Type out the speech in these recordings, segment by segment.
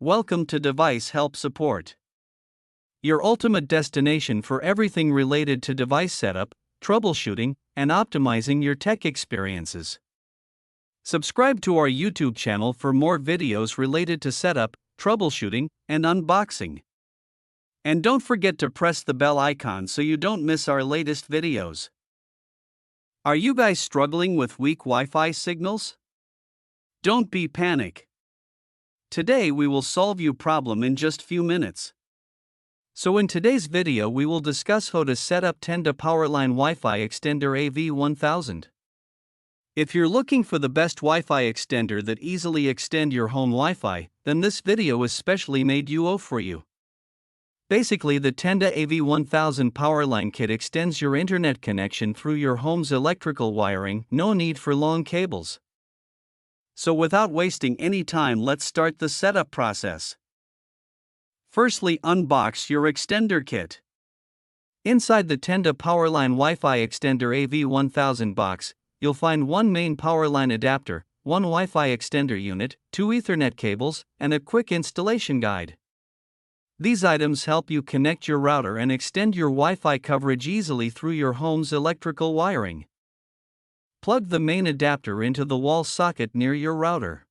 Welcome to Device Help Support, your ultimate destination for everything related to device setup, troubleshooting, and optimizing your tech experiences. Subscribe to our YouTube channel for more videos related to setup, troubleshooting, and unboxing. And don't forget to press the bell icon so you don't miss our latest videos. Are you guys struggling with weak Wi-Fi signals? Don't be panic. Today we will solve your problem in just few minutes. So in today's video we will discuss how to set up Tenda Powerline Wi-Fi extender AV1000. If you're looking for the best Wi-Fi extender that easily extend your home Wi-Fi, then this video is specially made for you. Basically, the Tenda AV1000 Powerline kit extends your internet connection through your home's electrical wiring, no need for long cables. So without wasting any time, let's start the setup process. Firstly, unbox your extender kit. Inside the Tenda Powerline Wi-Fi extender AV1000 box, you'll find one main Powerline adapter, one Wi-Fi extender unit, two Ethernet cables, and a quick installation guide. These items help you connect your router and extend your Wi-Fi coverage easily through your home's electrical wiring. Plug the main adapter into the wall socket near your router.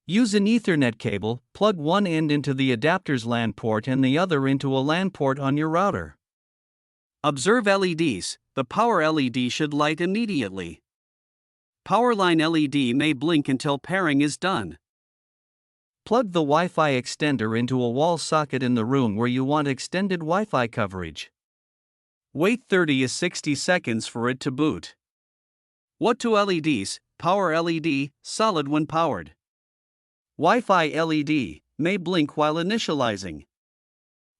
Use an Ethernet cable, plug one end into the adapter's LAN port and the other into a LAN port on your router. Observe LEDs. The power LED should light immediately. Powerline LED may blink until pairing is done. Plug the Wi-Fi extender into a wall socket in the room where you want extended Wi-Fi coverage. Wait 30 to 60 seconds for it to boot. What to LEDs? Power LED, solid when powered. Wi-Fi LED, may blink while initializing.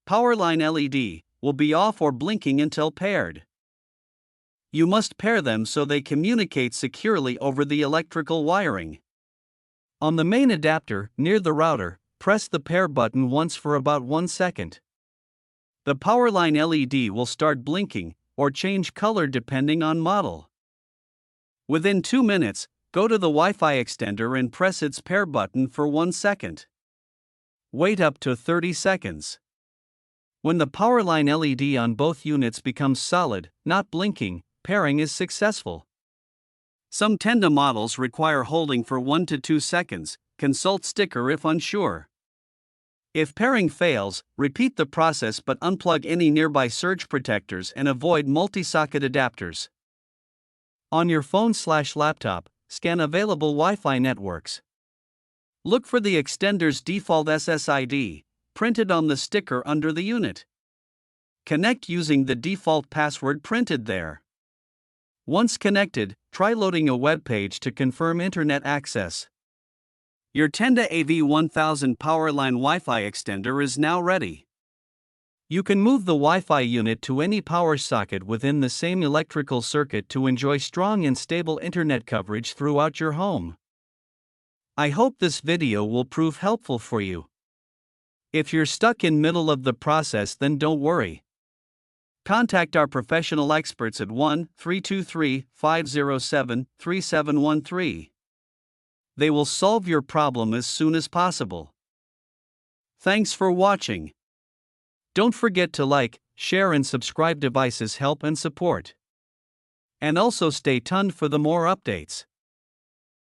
Powerline LED, will be off or blinking until paired. You must pair them so they communicate securely over the electrical wiring. On the main adapter, near the router, press the pair button once for about 1 second. The Powerline LED will start blinking, or change color depending on model. Within 2 minutes, go to the Wi-Fi extender and press its pair button for 1 second. Wait up to 30 seconds. When the Powerline LED on both units becomes solid, not blinking, pairing is successful. Some Tenda models require holding for 1 to 2 seconds, consult sticker if unsure. If pairing fails, repeat the process but unplug any nearby surge protectors and avoid multi-socket adapters. On your phone/laptop, scan available Wi-Fi networks. Look for the extender's default SSID, printed on the sticker under the unit. Connect using the default password printed there. Once connected, try loading a web page to confirm internet access. Your Tenda AV1000 Powerline Wi-Fi extender is now ready. You can move the Wi-Fi unit to any power socket within the same electrical circuit to enjoy strong and stable internet coverage throughout your home. I hope this video will prove helpful for you. If you're stuck in middle of the process, then don't worry. Contact our professional experts at 1-323-507-3713. They will solve your problem as soon as possible. Thanks for watching. Don't forget to like, share and subscribe. Devices Help and Support. And also stay tuned for the more updates.